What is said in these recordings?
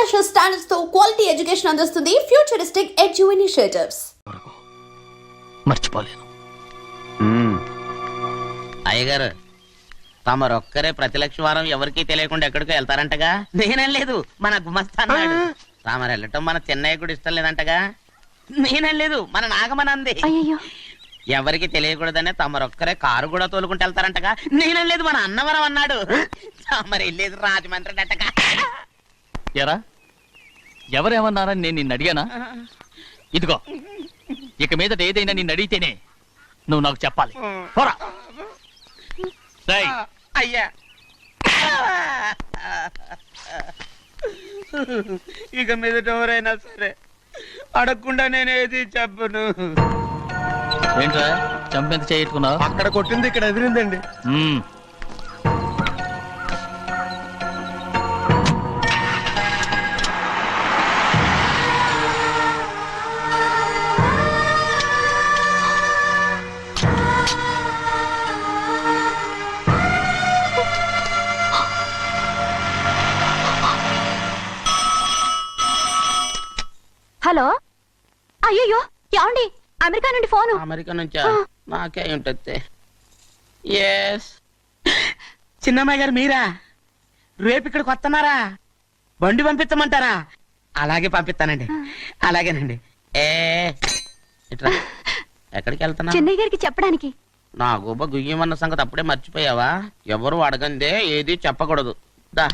International standards తో quality education అందిస్తుంది futuristic edu initiatives. మర్చిపోలేను. అయ్యగారు తమరొక్కరే ప్రతి లక్ష వారం ఎవరికీ తెలియకుండా ఎక్కడికో వెళ్తారంటగా? నేనేం లేదు, మన గుమస్తా అన్నాడు. తామరు వెళ్ళటం మన చెన్నయ్య కూడా ఇష్టం లేదంటగా? నేనేం లేదు, మన నాగమనంది. ఎవరికి తెలియకూడదనే తమరొక్కరే కారు కూడా తోలుకుంటూ వెళ్తారంటగా? నేనేం లేదు, మన అన్నవరం అన్నాడు. తమరు వెళ్ళేది రాజమండ్రి అంటగా? ఎరా ఎవరేమన్నారని నేను నిన్ను అడిగానా? ఇదిగో ఇక మీదట ఏదైనా నిన్ను అడిగితేనే నువ్వు నాకు చెప్పాలి. పోరా. అయ్యా ఇక మీదట ఎవరైనా సరే అడగకుండా నేనేది చెప్పను. ఏంట్రా చంపెంత చేయించుకున్నావు? అక్కడ కొట్టింది ఇక్కడ ఎదిరిందండి. హలో, అయ్యో ఏమండి? అమెరికా నుండి ఫోను. అమెరికా నుంచా? నాకే ఉంటుంది. ఎస్, చిన్నమ్మాయి గారు మీరా? రేపు ఇక్కడికి వస్తున్నారా? బండి పంపిస్తామంటారా? అలాగే పంపిస్తానండి. అలాగేనండి. ఇట్రా. ఎక్కడికి వెళ్తున్నా? చెన్నై గారికి చెప్పడానికి. నా గుబ్బ గుయ్యమన్న సంగతి అప్పుడే మర్చిపోయావా? ఎవరు అడగందే ఏది చెప్పకూడదు. దా.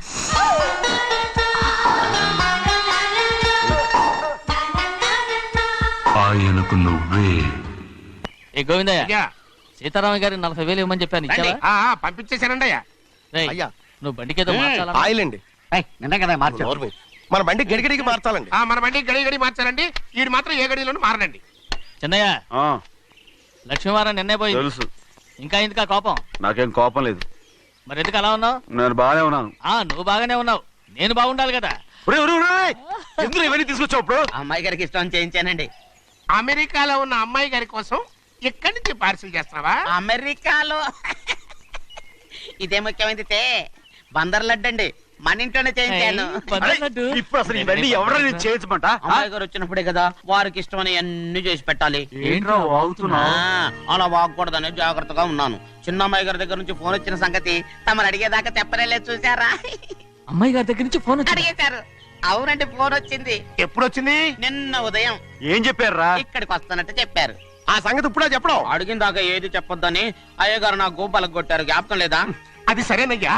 ఆయనకు నువ్వే. ఏ గోవిందయ్య, సీతారామయ్య గారి 40,000 ఇవ్వమని చెప్పాను. పంపించేశానండి అయ్యా. అయ్యా నువ్వు బండికేదో మార్చాలా? ఆయిల్ అండి. నిన్న కదా మార్చావు. మన బండి గడిగడికి మార్చాలండి. మన బండి గడిగడి మార్చాలండి. వీడు మాత్రం ఏ గడిలోనూ మారనండి. చిన్నయ్య, లక్ష్మీవారం నిన్నే పోయింది. తెలుసు. ఇంకా ఎందుకా కోపం? నాకేం కోపం లేదు. మరి ఎందుకు అలా ఉన్నావు? నేను బాగానే ఉన్నాను. నువ్వు బాగానే ఉన్నావు, నేను బాగుండాలి కదా. ఎందుకు ఇవన్నీ తీసుకొచ్చావు? ఇప్పుడు అమ్మాయి గారికి ఇష్టం చేయించానండి. అమెరికాలో ఉన్న అమ్మాయి గారి కోసం ఎక్కడి నుంచి పార్సిల్ చేస్తున్నావా? అమెరికాలో ఇదే ముఖ్యమైనది. బందర్ లడ్డు అండి, మన ఇంట్లోనే చేయించాను. ఇప్పుడు అసలు ఇవన్నీ ఎవరైనా చేయించమంట? అమ్మాయి గారు వచ్చినప్పుడే కదా వారికి ఇష్టమని అన్ని చేసి పెట్టాలి. ఏంట్రా వాగుతున్నా? అలా వాగకూడదని జాగ్రత్తగా ఉన్నాను. చిన్న అమ్మాయి గారి దగ్గర నుంచి ఫోన్ వచ్చిన సంగతి తమరు అడిగేదాకా చెప్పలేదు. చూసారా? అమ్మాయి గారి దగ్గర నుంచి ఫోన్ అడిగేశారు. అవునండి, ఫోన్ వచ్చింది. ఎప్పుడు వచ్చింది? నిన్న ఉదయం. ఏం చెప్పారా? ఇక్కడికి వస్తానంటే చెప్పారు. ఆ సంగతి ఇప్పుడే చెప్పడం. అడిగిన దాకా ఏది చెప్పొద్దని అయ్యగారు నా గోపాలకు కొట్టారు. జ్ఞాపకం లేదా? అది సరేనయ్యా.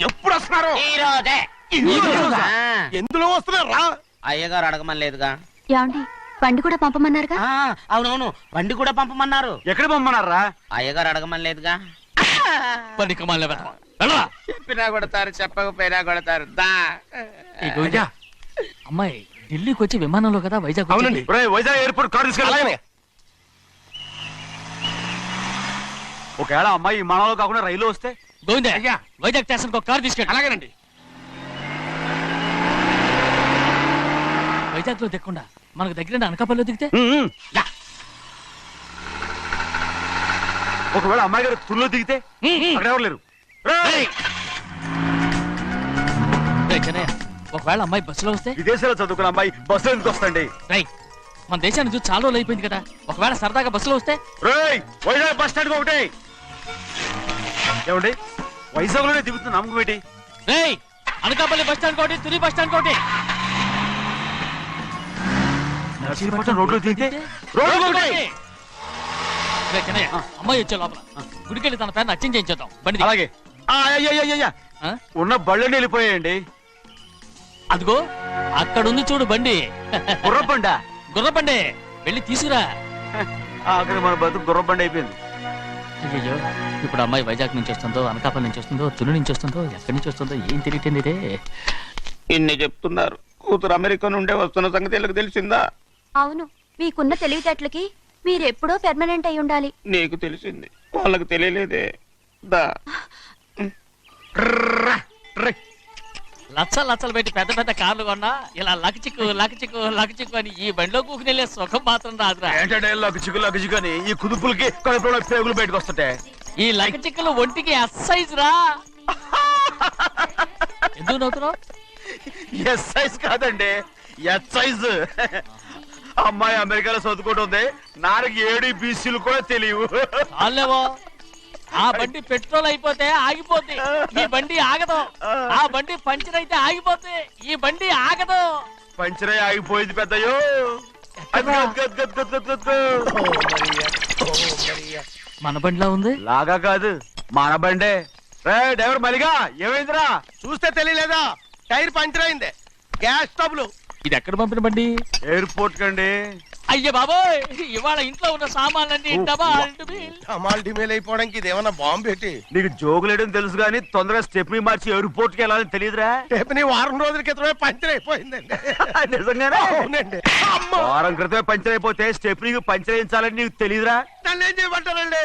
ఎప్పుడు వస్తున్నారు? ఈ రోజే. ఎందులో వస్తున్నారా? అయ్యగారు అడగమని లేదుగా. ఏమండి బండి కూడా పంపమన్నారుగా? అవునవును, బండి కూడా పంపమన్నారు. ఎక్కడ పంపమన్నారా? అయ్యగారు అడగమని లేదుగా. చెప్పినా కొడతారు, చెప్పకపోయినా కొడతారు. దా. అమ్మాయి ఢిల్లీకి వచ్చి విమానంలో కదా వైజాగ్. అవునండి. వైజాగ్ ఎయిర్పోర్ట్ కార్ తీసుకెళ్ళి. ఒకవేళ అమ్మాయి విమానంలో కాకుండా రైలు వస్తే? గోవింద, వైజాగ్ స్టేషన్ ఒక కార్ తీసుకెళ్ళి. అలాగేనండి. వైజాగ్ లో దిక్కుండా మనకు దగ్గర అనకాపల్లిలో దిగితే? ఒకవేళ అమ్మాయి గారు తుల్లో దిగితే? అక్కడ ఎవరు లేరు. ఒకవేళ అమ్మాయి బస్సులో వస్తే? విదేశాల్లో చదువుకున్న అమ్మాయి బస్సులో ఎందుకు వస్తండి? మన దేశాన్ని చూసి చాలా రోజులు అయిపోయింది కదా. ఒకవేళ సరదాగా బస్సులో వస్తే? వైజాగ్ బస్ స్టాండ్ ఒకటి. ఏమండి వైజాగ్ లోనే దిగుతున్న నమ్మకం ఏంటి? అనకాపల్లి బస్ స్టాండ్ కోటి, తుని బస్ స్టాండ్ కోటి. నర్సీపట్నం రోడ్లో దిగితే అమ్మాయి వచ్చే లోపల గుడికెళ్ళి తన పేరుని అచ్చం చేయించేద్దాం. బండి అలాగే. ఉన్న బళ్ళని వెళ్ళిపోయాయండి. అదిగో అక్కడుంది చూడు బండి. గుర్రబండ. గుర్రబండి, వెళ్ళి తీసుకురా. అక్కడ మన బతుకు గుర్రబండి అయిపోయింది. అయ్యో, ఇప్పుడు అమ్మాయి వైజాగ్ నుంచి వస్తుందో, అనకాపల్లి నుంచి వస్తుందో, తుని నుంచి వస్తుందో, ఎక్కడి నుంచి వస్తుందో ఏం తెలియటండి ఇదే. ఇన్ని చెప్తున్నారు, కూతురు అమెరికా నుండే వస్తున్న సంగతి వీళ్ళకి తెలిసిందా? అవును, మీకున్న తెలివితేటలకి మీరెప్పుడో పెర్మనెంట్ అయి ఉండాలి. నీకు తెలిసింది, వాళ్ళకి తెలియలేదే. దా. లచ్చలు పెట్టి పెద్ద పెద్ద కార్లు కొన్నా ఇలా లకచిక్కు లకచిక్కు లకచిక్కు అని ఈ బండిలో కూకుని వెళ్ళే సుఖం మాత్రం రాదురా. ఏంటంటే లకచిక్కు అని ఈ కుదుపులకి కడుపులో పేగులు బయటకు వస్తుంటాయి. ఈ లకచిక్కులు ఒంటికి ఎక్సైజ్ రా. ఎందుకు నవ్వుతున్నావు? ఎస్ సైజ్ కాదండి, ఎస్ సైజ్. అమ్మాయి అమెరికాలో చదువుకుంటుంది, నాకు 7 బీసీలు కూడా తెలియవు. చాలేవో ఆ బండి పెట్రోల్ అయిపోతే ఆగిపోద్ది, ఈ బండి ఆగదు. ఆ బండి పంచర్ అయితే ఆగిపోద్ది, ఈ బండి ఆగదు. పంచరై ఆగిపోయింది పెద్దయ్యో. మన బండిలా ఉంది. లాగా కాదు, మన బండే. రే డ్రైవర్ మలిగా, ఏమైందిరా? చూస్తే తెలియలేదా? టైర్ పంచర్ అయింది. గ్యాస్ స్టవ్లు. ఇది ఎక్కడ పంపిన బండి? ఎయిర్పోర్ట్ కండి. అయ్య బాబోయ్, ఇవాళ ఇంట్లో ఉన్న సామాన్లన్నీ డబాల్ డుబిల్. డమాల్ డిమేల్ అయిపోవడానికి ఇదేమన్నా బాంబు పెట్టి నీకు జోకులేయడం తెలుసు కానీ తొందరగా స్టెప్ని మార్చి ఎయిర్పోర్ట్ కి వెళ్ళాలని తెలియదురా? రేపు వారం రోజుల క్రితమే పంచర్ అయిపోయిందండి. నిజంగానే? అవునండి. అమ్మో! వారం క్రితమే పంచర్ అయిపోతే స్టెప్నీకి పంచర్ వేయించాలని నీకు తెలియదురా? నన్ను ఏం చేయమంటారండి?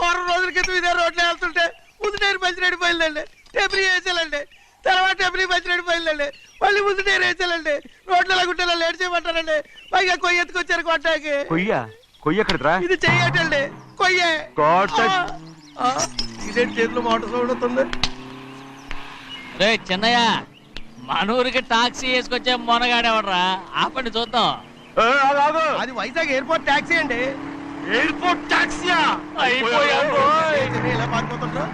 వారం రోజుల క్రితం ఇదే రోడ్లో వెళ్తుంటే ముందు టైర్ పంచర్ అయిపోయిందండి. టెబ్రీ వేసాలండి, తర్వాత టెబ్రీ పంచర్ అయిపోయిందండి, మళ్ళీ ముందు టైర్ వేసాలండి. రోడ్లు ఎలా గుంటే లేట్ చేయమంటారండి. పైగా కొయ్య ఎత్తుకొచ్చారు కొట్టాకి. కొయ్య ఎక్కడిదిరా? ఇది చెయ్యటండి, కొయ్యే. ఇదేంటి చేతిలో మోటార్ సౌండ్ అవుతుంది? రే చిన్నయ్య, మనూరికి టాక్సీ వేసుకొచ్చే మొనగాడేవడరా? ఆపండి చూద్దాం. అది వైజాగ్ ఎయిర్పోర్ట్ ట్యాక్సీ అండి. ఎయిర్పోర్ట్ టాక్సీయా? ఇలా పారిపోతుంటారు.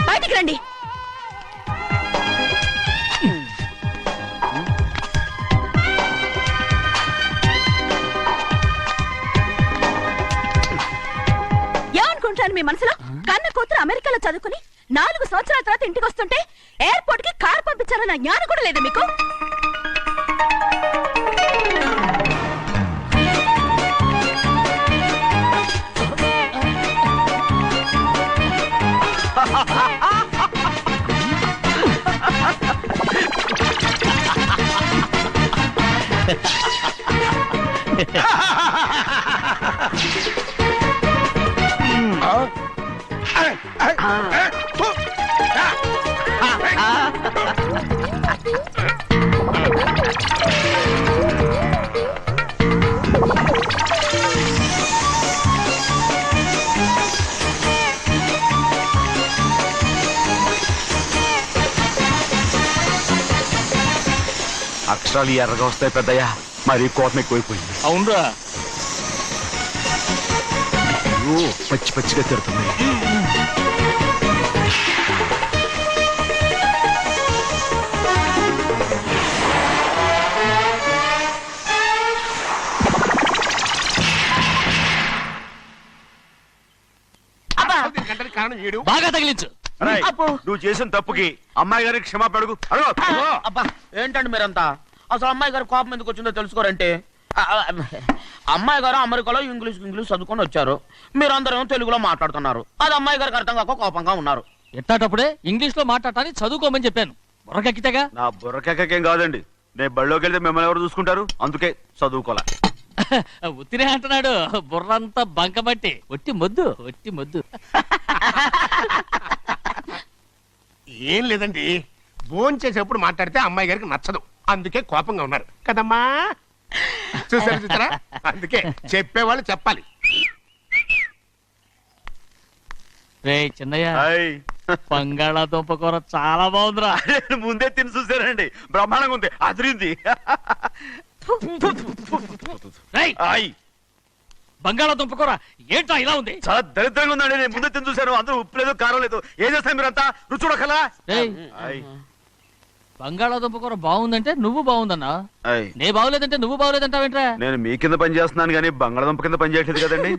బయటికి రండి. ఏమనుకుంటాను మీ మనసులో? కన్న కూతురు అమెరికాలో చదువుకుని 4 సంవత్సరాల తర్వాత ఇంటికి వస్తుంటే ఎయిర్పోర్ట్ కి కార్ పంపించాలన్న జ్ఞానం కూడా లేదా మీకు? అక్షరాలు ఎర్రగా వస్తాయి పెద్దయ్యా, మరి కోపం ఎక్కువైపోయింది. అవునరా, పచ్చి పచ్చిగా తిడుతుంది. గంటకి కారణం ఏడు. బాగా తగిలించు. రేయ్, నువ్వు చేసిన తప్పుకి అమ్మాయి గారికి క్షమాపణ అడుగు. అడుగు. అబ్బా ఏంటండి మీరంతా? అసలు అమ్మాయి గారు కోపం ఎందుకు వచ్చిందో తెలుసుకోరంటే, అమ్మాయి గారు అమెరికాలో ఇంగ్లీష్ చదువుకొని వచ్చారు, మీరందరూ తెలుగులో మాట్లాడుతున్నారు. అది అమ్మాయి గారికి అర్థం కాక కోపంగా ఉన్నారు. ఎట్టాటప్పుడే ఇంగ్లీష్ లో మాట్లాడటానికి చదువుకోమని చెప్పాను. బుర్రకెక్కితేగా. నా బుర్రకేకేం కాదండి, నేను బళ్ళోకి వెళ్తే మిమ్మల్ని ఎవరు చూసుకుంటారు, అందుకే చదువుకోలే. ఉత్తిరే అంటున్నాడు, బుర్రంతా బంకబట్టి. ఒట్టి మొద్దు. ఏం లేదండి, భోజనం చేసేప్పుడు మాట్లాడితే అమ్మాయి గారికి నచ్చదు, అందుకే కోపంగా ఉన్నారు కదమ్మా. చూసారా? అందుకే చెప్పేవాళ్ళు చెప్పాలి. రే చిన్నయ్య, హాయ్. బంగాళాదుంప కూర చాలా బాగుందిరా. ముందే తిని చూసానండి, బ్రహ్మాండంగా ఉంది, అదిరింది. రేయ్, హాయ్. బంగాళాదుంప కూర ఏంటా ఇలా ఉంది? చాలా దరిద్రంగా ఉందండి, నేను ముందే తిని చూశాను, అందరూ ఉప్పు లేదు కారం లేదు. ఏం చేస్తాను మీరంతా? రుచి చూడకలా. రేయ్, బంగాళాదుంప కూర బాగుందంటే నువ్వు బాగుందన్నా, నే బాగులేదంటే నువ్వు బాగులేదంటావేంట్రా? నేను మీ కింద పని చేస్తున్నాను కానీ బంగాళదుంప కింద పని చేయట్లేదు కదండి.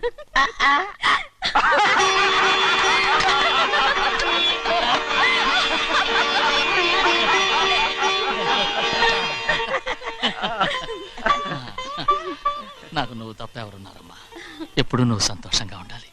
నాకు నువ్వు తప్ప ఎవరున్నారమ్మా? ఎప్పుడు నువ్వు సంతోషంగా ఉండాలి.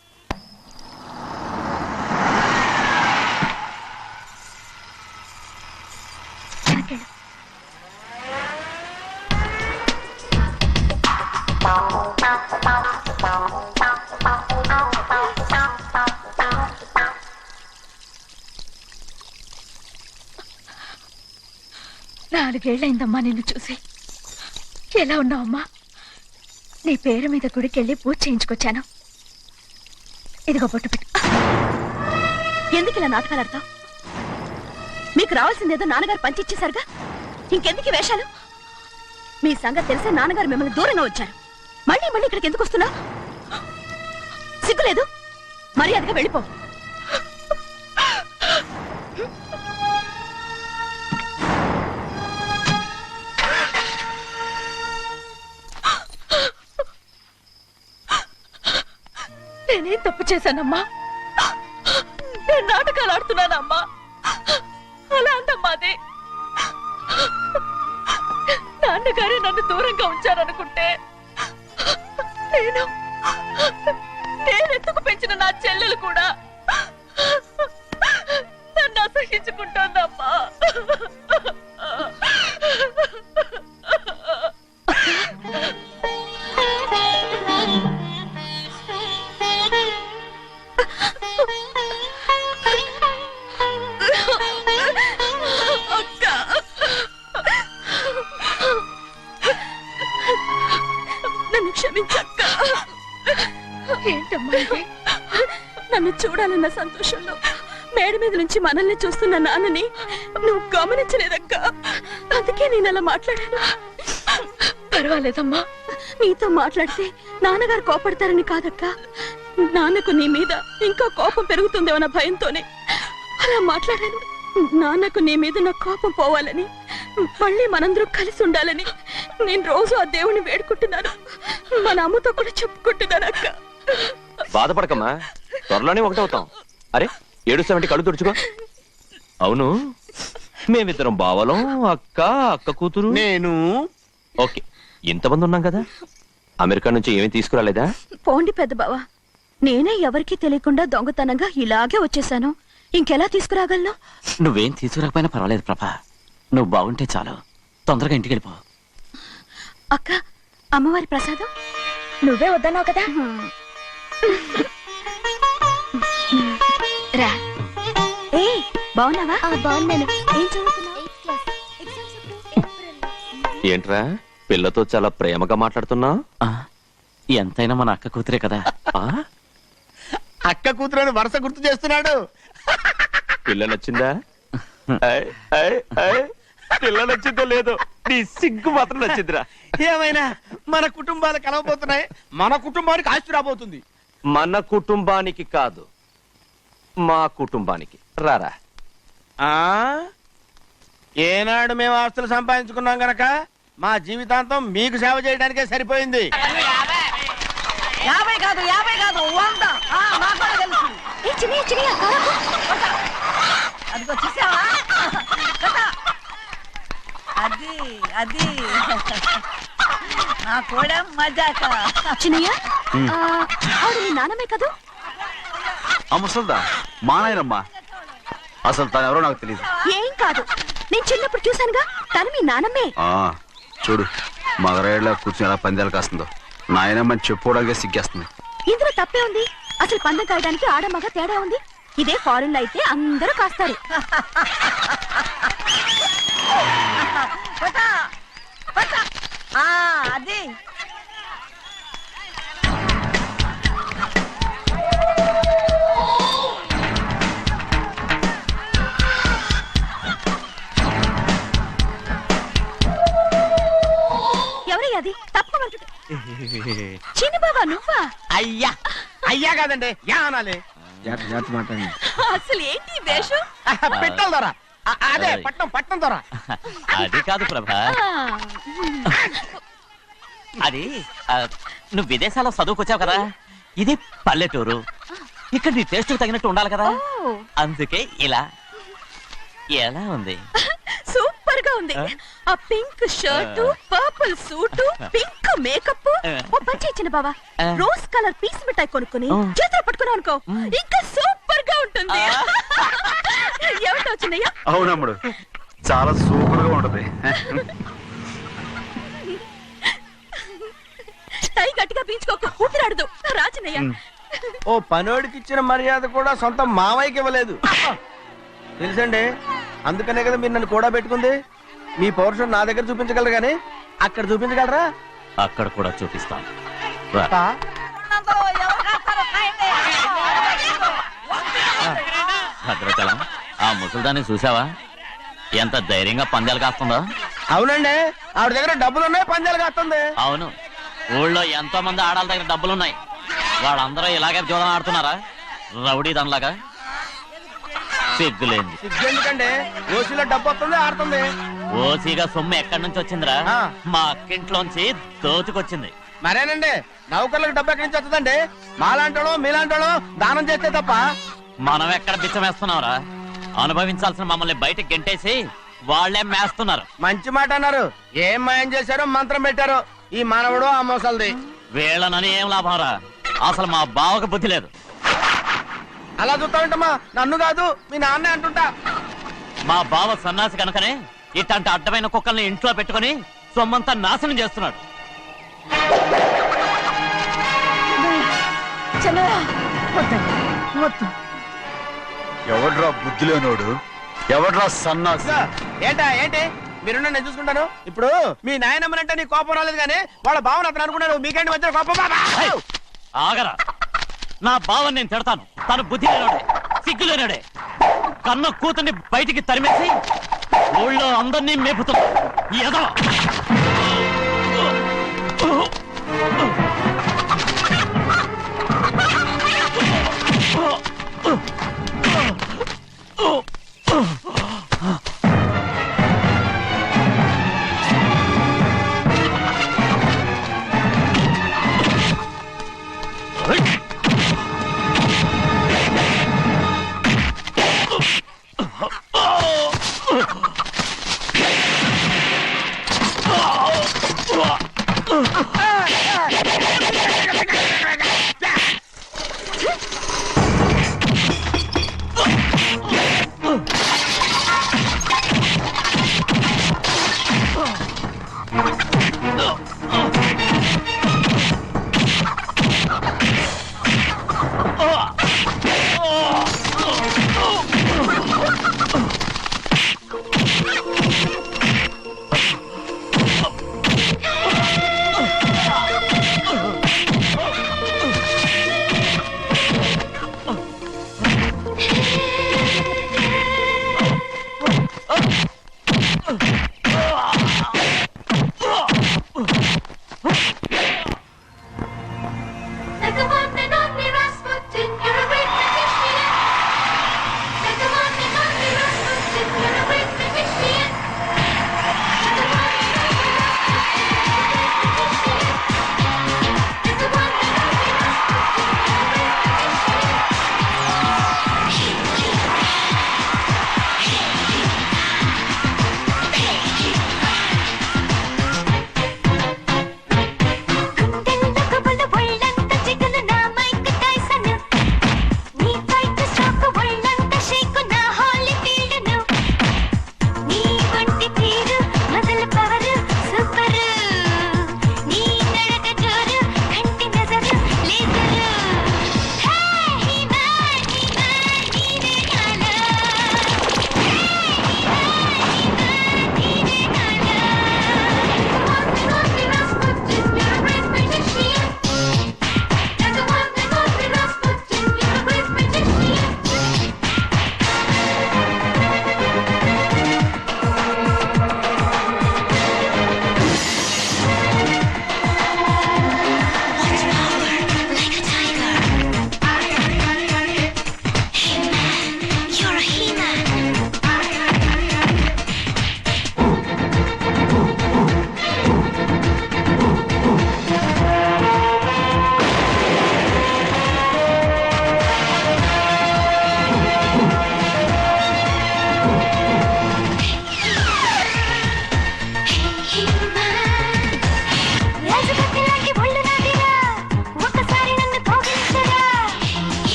4 ఏళ్ళైందమ్మా నిన్ను చూసి. ఎలా ఉన్నావమ్మా? నీ పేరు మీద గుడికెళ్ళి పూజ చేయించుకొచ్చాను. ఇదిగో బొట్టు పెట్టు. ఎందుకు ఇలా నాటకాలు ఆడతావు? మీకు రావాల్సిందేదో నాన్నగారు పంచిచ్చేశారుగా, ఇంకెందుకు ఈ వేషాలు? మీ సంగతి తెలిసే నాన్నగారు మిమ్మల్ని దూరంగా వచ్చారు. మళ్ళీ మళ్ళీ ఇక్కడికి ఎందుకు వస్తున్నా? సిగ్గులేదు? మర్యాదగా వెళ్ళిపో. నేనేం తప్పు చేశానమ్మా? నేను నాటకాలు ఆడుతున్నానమ్మా. అలా అందమ్మా అది. నాన్నగారే నన్ను దూరంగా ఉంచారనుకుంటే నేనెత్తుకు పెంచిన నా చెల్లెలు కూడా నన్ను అసహించుకుంటోందమ్మా. నన్ను క్షమించక్క. ఏంటమ్మా ఇది? నన్ను చూడాలన్న సంతోషంలో మేడ మీద నుంచి మనల్ని చూస్తున్న నాన్నని నువ్వు గమనించలేదక్క. అందుకే నేను అలా మాట్లాడాను. పర్వాలేదమ్మా, నీతో మాట్లాడితే నాన్నగారు కోపడతారని కాదక్క. నాన్నకు నీ మీద ఇంకా కోపం పెరుగుతుందేమన్న భయంతోనే అలా మాట్లాడాను. నాన్నకు నీ మీద నా కోపం పోవాలని, మళ్ళీ మనందరూ కలిసి ఉండాలని నేను రోజు ఆ దేవుని వేడుకుంటున్నాను. మన అమ్మతో కూడా చెప్పుకుంటున్నాను అక్క. బాధపడకమ్మా, త్వరలోనే ఒకటవుతాం. అరే 7-7 కళ్ళు తుడుచుకో. అవును, మేమిద్దరం బావలం, అక్క కూతురు, నేను. ఓకే, ఇంతమంది ఉన్నాం కదా. అమెరికా నుంచి ఏమీ తీసుకురాలేదా? పోండి పెద్ద బావా, నేనే ఎవరికీ తెలియకుండా దొంగతనంగా ఇలాగే వచ్చేసాను. ఇంకెలా తీసుకురాగలను? నువ్వేం తీసుకురాకపోయినా పర్వాలేదు ప్రభా, నువ్వు బాగుంటే చాలు. తొందరగా ఇంటికి వెళ్ళిపో. అక్క, అమ్మవారి ప్రసాదం నువ్వే వద్దన్నావు కదా. రా. ఏ బాగున్నావా? బాగున్నాను. ఏం చదువుతున్నావు? ఏంట్రా పిల్లతో చాలా ప్రేమగా మాట్లాడుతున్నావు? ఎంతైనా మన అక్క కూతురే కదా. అక్క కూతురు వరుస గుర్తు చేస్తున్నాడు. పిల్ల నచ్చిందా? పిల్ల నచ్చిందో లేదో, నీ సిగ్గు మాత్రం నచ్చిందిరా. ఏమైనా మన కుటుంబాలు కలవబోతున్నాయి. మన కుటుంబానికి ఆస్తి రాబోతుంది. మన కుటుంబానికి కాదు, మా కుటుంబానికి. రారా. ఏనాడు మేము ఆస్తులు సంపాదించుకున్నాం గనక మా జీవితాంతం మీకు సేవ చేయడానికే సరిపోయింది. 50 కాదు 100. నాకు కూడా తెలుసు. అదిగో చూసావా? అది నా కూడా మజాక. చిన్నయ్య, ఆవిడ నీ నాన్నమే కదా? ముసల్దా మా నాయనమ్మా. అసలు తను ఎవరో నాకు తెలియదు. ఏం కాదు, నేను చిన్నప్పుడు చూశానుగా, తను మీ నాన్నమే. చూడు మగరాయిలా కూర్చుని ఎలా పందాలు కాస్తుందో. నాయనమ్మని చెప్పుకోవడానికి సిగ్గేస్తుంది. ఇందులో తప్పే ఉంది? అసలు పందెం కాయడానికి ఆడమగ తేడా ఉంది. ఇదే ఫారెన్ లో అయితే అందరూ కాస్తారు. అది ఎవరయ్యా? అది తప్పమంటుంది. చిన్న బాబా నువ్వా? అయ్యా కాదండి, యా అనాలి. అసలు ఏంటి వేషం? పెట్టాలి దొర. అదే పట్నం దొర. అది కాదు ప్రభా, అది నువ్వు విదేశాల్లో చదువుకొచ్చావు కదా, ఇది పల్లెటూరు. ఇక్కడ నీ టేస్ట్ తగినట్టు ఉండాలి కదా, అందుకే ఇలా. ఎలా ఉంది? సూపర్ గా ఉంది. ఆ pink shirt, purple suit, pink makeup. ఓ పని ఇచ్చిన బావా, రోజ్ కలర్ పీస్ మిఠాయి కొనుక్కుని చేతులు పట్టుకున్నావు అనుకో, ఇంకా సూపర్ గా ఉంటుంది. ఎవరితో వచ్చిందయ్యా? అవునమ్ముడు, చాలా సూపర్ గా ఉంటది. టై గట్టిగా పీంచుకోకు, ఊపిరాడదు. రాజనయ్య, ఓ పనోడికి ఇచ్చిన మర్యాద కూడా సొంత మావయ్యకి ఇవ్వలేదు తెలుసండి. అందుకనే కదా మీరు నన్ను కూడా పెట్టుకుంది. మీ పౌరుషం నా దగ్గర చూపించగలరు కానీ అక్కడ చూపించగలరా? అక్కడ కూడా చూపిస్తాను రా. భద్రాచలం, ఆ ముసలిదాన్ని చూసావా? ఎంత ధైర్యంగా పందాలు కాస్తుందో. అవునండి, ఆవిడ దగ్గర డబ్బులు ఉన్నాయి, పందాలు కాస్తుంది. అవును, ఊళ్ళో ఎంతో మంది ఆడాళ్ళ దగ్గర డబ్బులున్నాయి. వాళ్ళందరూ ఇలాగే జోదం ఆడుతున్నారా? రౌడీ దానిలాగా. సిగ్గులేంది. ఎందుకండి ఓసీలో డబ్బు వస్తుంది, ఆడుతుంది. ఓసీగా సొమ్ము ఎక్కడి నుంచి వచ్చిందిరా? ఆ. మా అక్కింట్లోంచి దోచుకొచ్చింది. మరేనండి, నౌకర్లకు డబ్బు ఎక్కడి నుంచి వస్తుందండి? మాలాంటోళ్ళు మీలాంటోళ్ళు దానం చేస్తే తప్ప. మనం ఎక్కడ బిచ్చమేస్తున్నావురా? అనుభవించాల్సిన మమ్మల్ని బయటకు గెంటేసి వాళ్లే మేస్తున్నారు. మంచి మాట అన్నారు. ఏం మాయం చేశారో మంత్రం పెట్టారో ఈ మానవుడు ఆ మోసల్ది. వీళ్ళనని ఏం లాభం రా? అసలు మా బావకు బుద్ధి లేదు. అలా చూస్తామంటమ్మా, నన్ను కాదు మీ నాన్నే అంటుంటా. మా బావ సన్నాసి కనుకనే ఇట్లాంటి అడ్డమైన కుక్కల్ని ఇంట్లో పెట్టుకుని సొమ్మంతా నాశనం చేస్తున్నాడు. ఎవడ్రా బుద్ధి లేనోడు? ఎవడ్రా సన్నాసి? ఏంటా ఏంటి? మీరు నేను చూసుకుంటాను. ఇప్పుడు మీ నాయనమ్మనంటే నీ కోపం రాలేదు కానీ వాళ్ళ భావన అతను అనుకున్నాడు. మీకేంటి మధ్య కోపం? ఆగరా, నా బావని నేను తిడతాను. తను బుద్ధి లేనోడే, సిగ్గు లేనోడే. కన్న కూతుర్ని బయటికి తరిమేసి ఊళ్ళో అందరినీ మేపుతున్నా. ఈ ఎదవ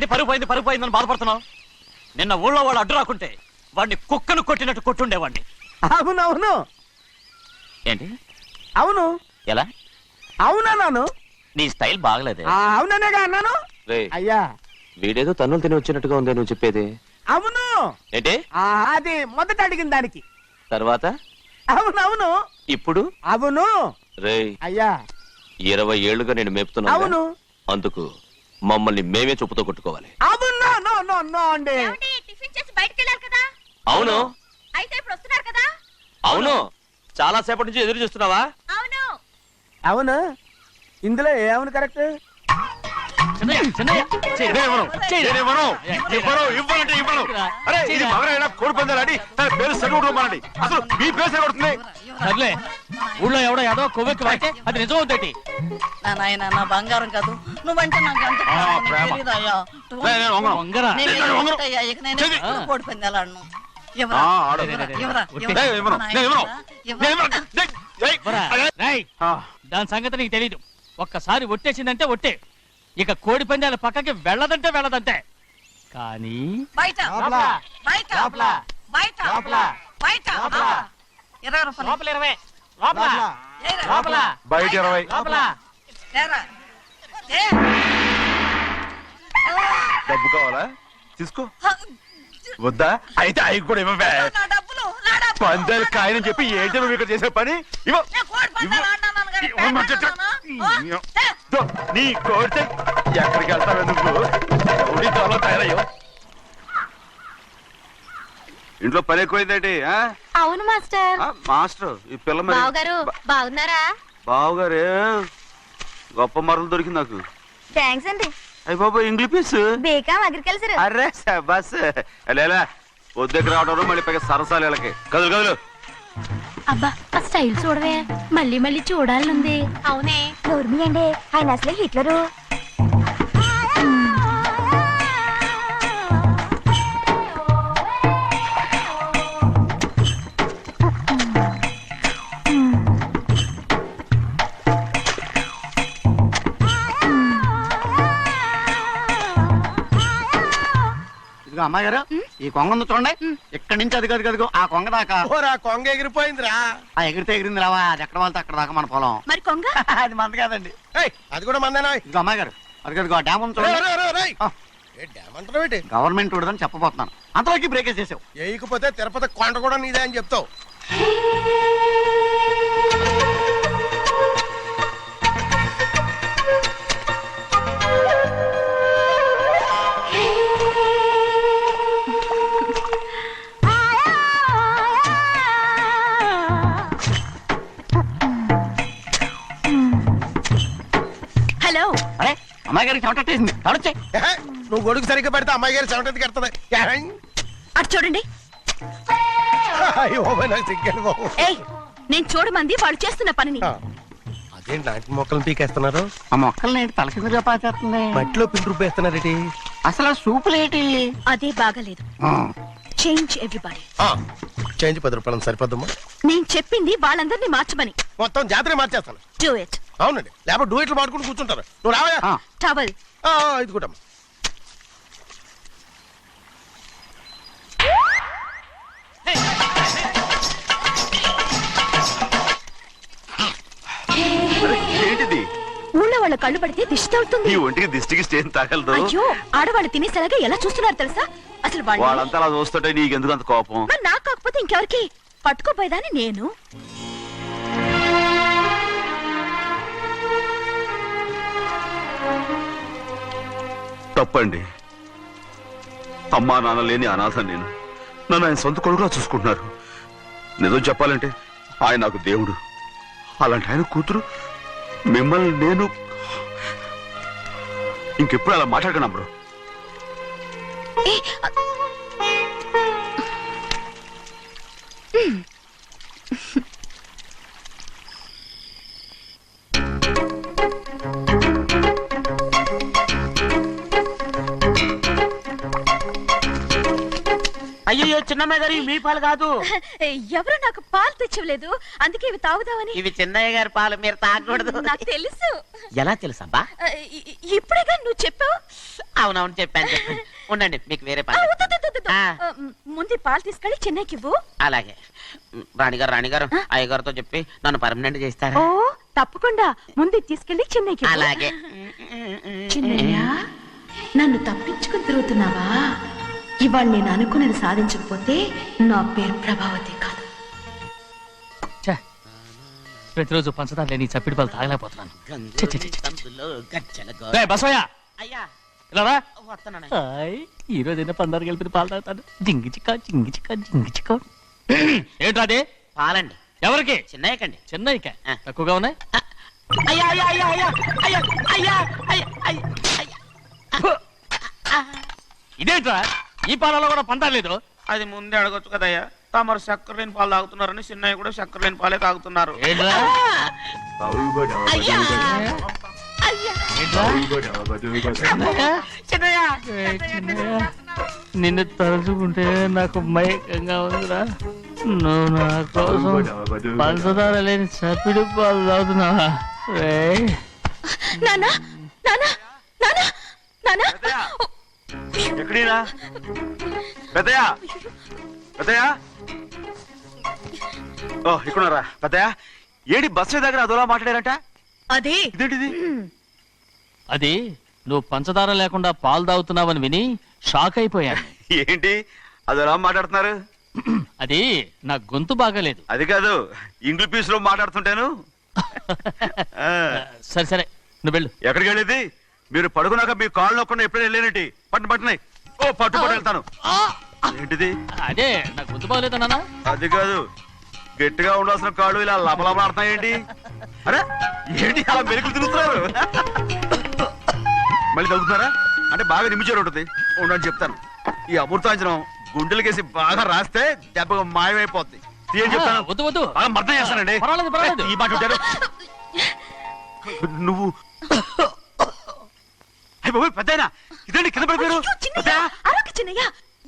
ఏంటి పరుగు పోయిందని బాధపడుతున్నావు? నిన్న ఊళ్ళో వాళ్ళు అడ్డు రాకుంటే వాడిని కుక్కను కొట్టినట్టు కొట్టుండేవాడిని. అవునవును ఏంటి అవును ఎలా? అవునన్నాను. నీ స్టైల్ బాగలేదే. అవుననేగా అన్నాను. రేయ్, అయ్యా వీడేదో తన్నులు తిని వచ్చినట్టుగా ఉంది నువ్వు చెప్పేది. అవును. ఏంటి అది మొదట అడిగిన దానికి. తర్వాత అవునవును. ఇప్పుడు అవును. రేయ్, అయ్యా 20 ఏళ్లుగా నేను మేపుతున్నా. అవును. అందుకు మమ్మల్ని మేమే చెప్పుతో కొట్టుకోవాలి. అవును. నో నో నో అండి. టిఫిన్ చేసి బయటికి వెళ్ళారు కదా, అవును అయితే ఇప్పుడు వస్తున్నారు కదా. అవును. చాలా సేపటి నుంచి ఎదురు చూస్తున్నావా? అవును. అవును. ఇందులో ఏమవును కరెక్ట్? అరే ఇది మగరైనా కోడి పందాలని తన పేరు సెలవుకోమనండి. అసలు మీ పేరు కొడుతుంది. సర్లే, ఊళ్ళో ఎవడో ఏదో కొవ్వెక్కి వాడితే అది నిజం అవుతాయి. నాయన నా బంగారం కాదు, నువ్వంటే నాకు అంత ప్రేమ. తెలీదయ్యా. నేను వంగను. వంగరా. నేను నేను వంగను. ఎక్కడయ్యా, ఇక నేను చెయ్యి. ఎప్పుడు కోడి పందాలాడను. ఎవరా? ఆడు. ఎవరా? నేను ఎవరా? ఇవ్వను. నేను ఇవ్వను. ఎవరా? నేను ఇవ్వను. ఏయ్, ఏయ్. రేయ్, ఆ, దాని సంగతి నీకు తెలీదు. ఒక్కసారి ఒట్టేసిందంటే ఒట్టే. ఇక కోడి పందాల పక్కకి వెళ్ళదంటే వెళ్ళదంతే. కానీ బయట బయట బయట బయట 20 రూపాయలు. లోపల 20, లోపల ఏరా? లోపల బయట 20. లోపల. ఏరా? ఏ? డబ్బు కావాలా? తీసుకో. వద్దా? అయితే అవి కూడా ఇవ్వవే. నా డబ్బులు, నా డబ్బులు. పందాలు కాయని చెప్పి ఏంటి నువ్వు ఇక్కడ చేసే పని? ఇవ్వ. నేను కోడి పందాలు ఆడినాను కానీ ఇవ్వమంటే పెట్టాను. ఏ? దో, నీ కోడితే ఎక్కడికి వెళ్తావే నువ్వు? ఉడి త్వరలో తయారయ్యో. ఇంట్లో పని ఎక్కువైందేంటి? అవును మాస్టర్. మాస్టర్ ఈ పిల్ల మరి బావగారు బాగున్నారా? బావుగారే గొప్ప మరలు దొరికింది నాకు. థ్యాంక్స్ అండి. అయ్యి బాబు ఇంగ్లీష్ పీస్. బేకాం అగ్రికల్చర్. అర్రే బస్ లేలా వద్దకు రావడం మళ్ళీ పైగా సరసాలు వీళ్ళకి. కదులు కదులు. అబ్బా ఆ స్టైల్ చూడవే, మళ్ళీ మళ్ళీ చూడాలనుంది. అవునే. నోర్మి అండి, ఆయన అసలే హిట్లరు. అమ్మాయి గారు ఈ కొంగ ఉంది చూడండి, ఇక్కడి నుంచి అది గదిగో ఆ కొంగ దాకా. ఓరా కొంగ ఎగిరిపోయిందిరా. ఆ ఎగిరితే ఎగిరింది రావా, అది ఎక్కడ వాళ్ళతో అక్కడ దాకా మన పొలం. మరి కొంగ అది మంద కాదండి. ఏయ్, అది కూడా మందేనా? ఇదిగో అమ్మాయి గారు అది గదిగో డ్యామ్ ఉంది చూడండి. ఏమంటారు? గవర్నమెంట్ ఉండదని చెప్పబోతున్నాను, అంతలోకి బ్రేకేజ్ చేసావు. వేయకపోతే తిరుపతి కొండ కూడా నీదే అని చెప్తావు. హలో. అరే అమ్మాయి గారికి చెమటేసింది, తడొచ్చే. ఏహే, నువ్వు గొడుగు సరిగ్గా పెడితే అమ్మాయి గారి సెవెంటీ కడుతుంది. అటు చూడండి. ఏయ్, నేను చూడమంది వాళ్ళు చేస్తున్న పనిని. అదేంటి నాటి మొక్కలను పీకేస్తున్నారు? ఆ మొక్కల్ని ఏంటి తల కిందగా పాచేస్తుంది? మట్టిలో పిండి రుబ్బేస్తున్నారేటి? అసలు ఆ సూపులేటి? అదే బాగాలేదు. Change everybody. చేంజ్ 10 రూపాయలు సరిపోద్దమ్మా. నేను చెప్పింది వాళ్ళందరినీ మార్చమని. మొత్తం జాతర మార్చేస్తాను. Do it. అవునండి, లేకపోతే డూయిట్లు మాడుకుంటూ కూర్చుంటారు. నువ్వు రావా? టవల్. ఇది కూడా ఏంటిది? ఊళ్ళో వాళ్ళ కళ్ళు పడితే దిష్టి తగులుతుంది. ఈ ఒంటికి దిష్టికి స్టేన్ తగలదు. అయ్యో, ఆడవాళ్ళు తినేసేలాగా ఎలా చూస్తున్నారు తెలుసా? అసలు వాళ్ళంతా అలా చూస్తుంటే నీకెందుకు అంత కోపం? మరి నాకు కాకపోతే ఇంకెవరికి? పట్టుకోపోయేదాన్ని నేను. తప్పండి. అమ్మా నాన్న లేని అనాథ నేను. నన్ను ఆయన సొంత కొడుకులా చూసుకుంటున్నారు. నిజం చెప్పాలంటే ఆయన నాకు దేవుడు. అలాంటి ఆయన కూతురు మిమ్మల్ని నేను ఇంకెప్పుడు అలా మాట్లాడకను అప్పుడు. అయ్యో చిన్నమ్మాయి గారు ఇవి మీ పాలు కాదు, ఎవరు నాకు పాలు తెచ్చివ్వలేదు, అందుకే ఇవి తాగుదామని. ఇవి చిన్నయ్య గారి పాలు, మీరు తాగకూడదు. నాకు తెలుసు. ఎలా తెలుసబ్బా? ఇప్పుడేగా నువ్వు చెప్పావు. అవునవును చెప్పాను. ఉండండి, మీకు వేరే ఆ, పాలు. వద్దు, వద్దు, వద్దు. ఆ. ముందు ఈ పాలు తీసుకెళ్ళి చెన్నైకి ఇవ్వు. అలాగే. రాణిగారు అయ్యగారితో చెప్పి నన్ను పర్మనెంట్ చేస్తారా? ఓ తప్పకుండా, ముందు ఇది తీసుకెళ్ళి చెన్నైకి ఇవ్వు. అలాగే. చిన్నయ్య, నన్ను తప్పించుకుని తిరుగుతున్నావా? ఇవాళ నేను అనుకున్నది సాధించకపోతే నా పేరు ప్రభావతి కాదు. ప్రతిరోజు పంచదార లేని చప్పిడి పాలు తాగలేకపోతున్నాను. ఛీ, ఛీ, ఛీ, ఛీ. గంతులో గజ్జలగో. రేయ్, బసవయ్య అయ్యా ఇలా రా. వస్తున్నాను. హాయ్, ఈ రోజు అయినా పందారు కలిపి పాలు తాగుతాను. జింగి చిక్క జింగి చిక్క జింగి చిక్క. ఏంట్రా అది? పాలండి. ఎవరికి? చిన్నయ్యకండి. చెన్నైకా? ఆ. తక్కువగా ఉన్నాయి. అయ్యా అయ్యా అయ్యా అయ్యా అయ్యా అయ్యా అయ్యా అయ్యా అయ్యా. ఇదేంట్రా, ఈ పాలలో కూడా పందారు లేదు? అది ముందే అడగొచ్చు కదయ్యా. తమరు చక్కెర లేని పాలు తాగుతున్నారని చిన్నయ్య కూడా చక్కెర లేని పాలే తాగుతున్నారు. ఏంట్రా? అయ్యా అయ్యా, ఏంట్రా? చిన్నయ్య? చిన్నయ్య ఏయ్, చిన్నయ్య, నిన్ను తలుచుకుంటే నాకు మైకంగా ఉందిరా. నువ్వు నా కోసం పంచదార లేని చప్పిడి పాలు తాగుతున్నావా? రేయ్, నానా నానా నానా నానా. ఎక్కడీనా పెద్దయా? పెద్దయా? ఓ ఇక్కడున్నారా పెద్దయా? ఏడి బస్సు దగ్గర అదోలా మాట్లాడారంట. అదే ఇదేంటిది? అది నువ్వు పంచదార లేకుండా పాలు తాగుతున్నావని విని షాక్ అయిపోయాను. ఏంటి అదోలా మాట్లాడుతున్నారు? అది నా గొంతు బాగాలేదు. అది కాదు, ఇంగ్లీష్ పీస్ లో మాట్లాడుతుంటాను. ఆ, సరే సరే, నువ్వు వెళ్ళు. ఎక్కడికి వెళ్ళేది? మీరు పడుకున్నాక మీ కాళ్ళు నొక్కకుండా ఎప్పుడైనా వెళ్ళేనంటి? పట్టునాయి. ఓ పట్టు వెళ్తాను. ఏంటిది? అదే నా గొంతు బాగలేదు నాన్న. అది కాదు, గట్టిగా ఉండాల్సిన కాళ్ళు ఇలా లబలబలాడుతున్నాయి ఏంటి? అరే ఏంటి అలా మెరుకులు తిరుగుతున్నారు? మళ్ళీ తగ్గుతున్నారా? అంటే బాగా నిమిషాలు ఉంటుంది. ఉండని చెప్తాను. ఈ అమృతాంజనం గుండెలకేసి బాగా రాస్తే దెబ్బగా మాయమైపోద్ది. తీయని చెప్తాను. వద్దు వద్దు, బాగా మర్దం చేస్తానండి. పర్వాలేదు, పర్వాలేదు. ఈ మాట ఉంటారు నువ్వు. పెద్దయినా ఇదండి కింద పడిపోయారు. అయ్యో, చిన్నయ్య, అరవకు చిన్నయ్య,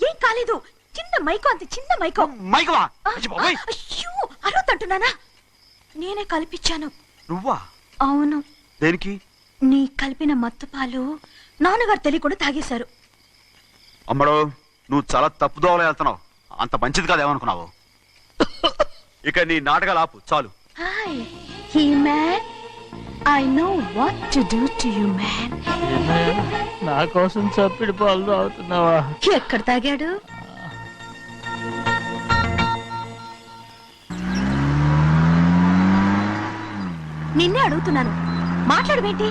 ఏం కాలేదు. చిన్న మైకో, అంత చిన్న మైకో. మైకవా? అయ్యో, అరవతంటున్నానా? నేనే కల్పించాను. నువ్వా? అవును, దేనికి? నీ కలిపిన మత్తు పాలు నాన్నగారు తెలియకుండా తాగేశారు. అమ్మడు, నువ్వు చాలా తప్పుదోవలో వెళ్తున్నావు. అంత మంచిది కాదేమనుకున్నావు? ఇక నీ నాటకాలు ఆపు చాలు. Hi he man, I know what to do to you man. నా కోసం చప్పిడి పాలు తాగుతున్నావా? ఎక్కడ తాగాడు? నిన్నే అడుగుతున్నాను, మాట్లాడవేంటి?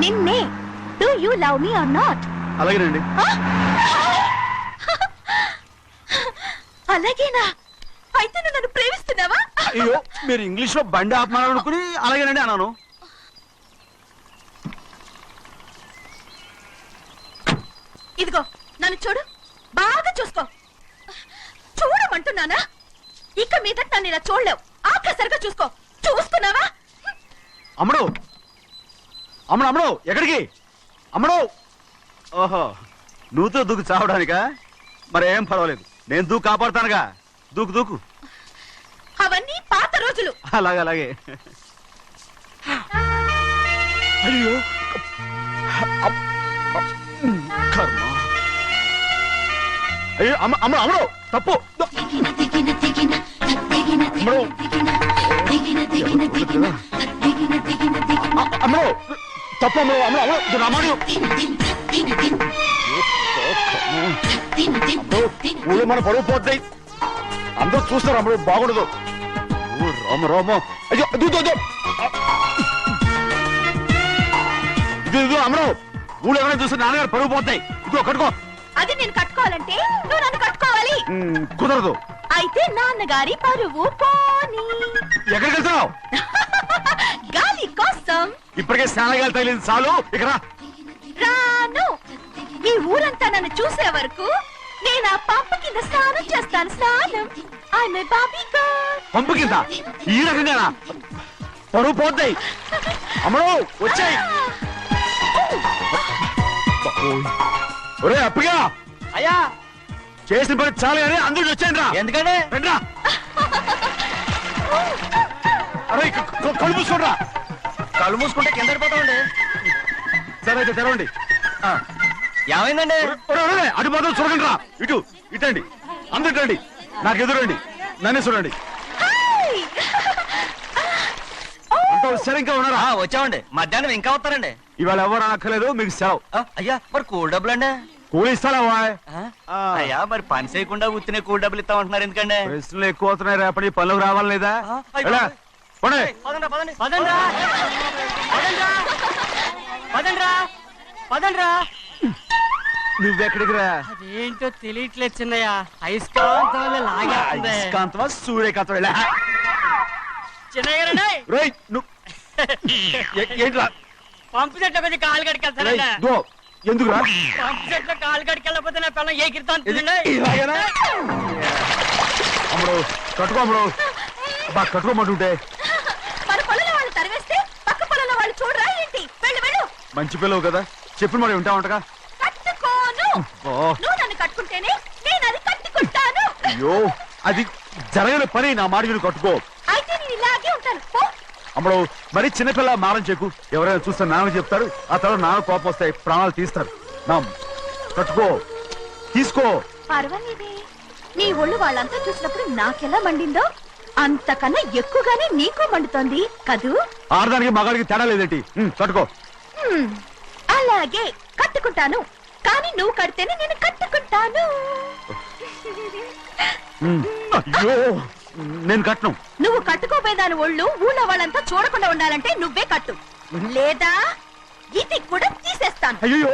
నిన్నే. Do you love me or not? అలాగేనండి. అలాగేనా? అయితే నువ్వు నన్ను ప్రేమిస్తున్నావా? అయ్యో, మీరు ఇంగ్లీష్ లో బండి ఆపమాలనుకుని అలాగేనండి అన్నాను. ఇదిగో నన్ను చూడు, బాగా చూసుకో. చూడమంటున్నానా? ఇక మీద నన్ను ఇలా చూడలేవు. ఆఖసరిగా చూసుకో. చూసుకున్నావా? అమ్మడు, అమ్మడు, అమ్మడు, ఎక్కడికి? అమ్మడు. ఓహో, నువ్వుతో దూకు చావడానికా? మరేం పర్వాలేదు, నేను దూకు కాపాడుతానుగా. దూకు దూకు. అవన్నీ పాత రోజులు. అలాగే అలాగే. అయ్యో కర్మ. అయ్యో అమ్మ అమ్మ అమ్మడు తప్పు. అమ్మడు. అమ్మడు తప్పు. అమ్మడు అమ్మడు అమ్మడు రామాడు. ఊళ్ళో మన పరువు పోతాయి. అందరూ చూస్తారు. అమ్మడు బాగుండదు. రామ రామ. అయ్యో ఇది అమ్మడు, ఊళ్ళో ఎవరైనా చూస్తే నాన్నగారు పరువు పోతాయి. ఇదిగో కట్టుకో. అది నేను కట్టుకోవాలంటే నువ్వు నన్ను కట్టుకోవాలి. కుదరదు. అయితే నాన్నగారి పరువు పోనీ. ఎక్కడికి వెళ్తున్నావు? గాలి కోసం. ఇప్పటికే స్నానగాలు తగిలింది చాలు. ఇక్కడ రాను. ఈ ఊరంతా నన్ను చూసే వరకు నేను ఆ పంపు కింద స్నానం చేస్తాను. స్నానం. I'm a Barbie girl. పంపు కింద ఈ రకంగా పరువు పోతాయి. అమ్మడు వచ్చాయి. ఒరే అప్పగా. అయ్యా చేసిన పని చాలు కానీ అందరికి వచ్చాను రా. ఎందుకంటే రండ్రా. అరే కళ్ళు మూసుకోండిరా. కళ్ళు మూసుకుంటే కింద పడిపోతామండి. సరే అయితే తెరవండి. ఏమైందండి? అటు మాత్రం చూడండి రా. ఇటు ఇటండి, అందరు ఇటండి, నాకు ఎదురండి, నన్నే చూడండి. అంతా సరే ఇంకా ఉన్నారా? వచ్చామండి. మధ్యాహ్నం ఇంకా వస్తారండి. ఇవాళ ఎవరు అనక్కర్లేదు, మీకు సెలవు. అయ్యా మరి కూల్ డబ్బులు అండి? కూలి ఇస్తారా? అయ్యా మరి పని చేయకుండా ఉత్తినే కూల్ డబ్బులు ఇస్తామంటున్నారు ఎందుకండి? ప్రశ్నలు ఎక్కువ అవుతున్నాయి, రేపటి పనులకు రావాలి లేదా? ఎలా? పోనీ. నువ్వెక్కడికి రా? అదేంటో తెలియట్లేదు చిన్నయ్య, అయస్కాంతం వల్ల లాగేస్తుంది. అయస్కాంతమా సూర్యకాంతం? ఎలా? చిన్నయ్య గారండి, రేయ్, నువ్వు ఏంట్రా? పంపు చెట్లు కొంచెం కాలు రేయ్, కడికెళ్తానండి. దో, ఎందుకురా? పంపు చెట్లు కాలు కడికెళ్ళకపోతే నా పిల్లలు ఏ కిర్తాను ఇలాగేనా? అమ్ముడు కట్టుకో, అమ్ముడు. అబ్బా కట్టుకోమంటుంటే. మన పొలంలో వాళ్ళు తరివేస్తే పక్క పొలంలో వాళ్ళు చూడరా ఏంటి? వెళ్ళు వెళ్ళు. మంచి పిల్లవు కదా, చెప్పిన మరి ఉంటావంటగా. కట్టుకోను. నువ్వు నన్ను కట్టుకుంటేనే నేను అది కట్టుకుంటాను. అయ్యో, అది జరగని పని. నా మాట విని కట్టుకో. అయితే నేను ఇలాగే ఉంటాను. పో. అమ్మడు మరి చిన్నపిల్ల మారం చెక్కు. ఎవరైనా చూస్తే నాన్న చెప్తారు, ఆ తర్వాత నాన్న కోపం వస్తాయి, ప్రాణాలు తీస్తారు. నా కట్టుకో, తీసుకో. పర్వాలేదే, నీ ఒళ్ళు వాళ్ళంతా చూసినప్పుడు నాకెలా మండిందో అంతకన్నా ఎక్కువగానే నీకు మండుతోంది కదూ. ఆడదానికి మగాడికి తేడా లేదేంటి? కట్టుకో. అలాగే కట్టుకుంటాను, కానీ నువ్వు కడితేనే నేను కట్టుకుంటాను. అయ్యో, నేను కట్టను. నువ్వు కట్టుకోపోయేదాని ఒళ్ళు ఊళ్ళో వాళ్ళంతా చూడకుండా ఉండాలంటే నువ్వే కట్టు, లేదా ఇది కూడా తీసేస్తాను. అయ్యో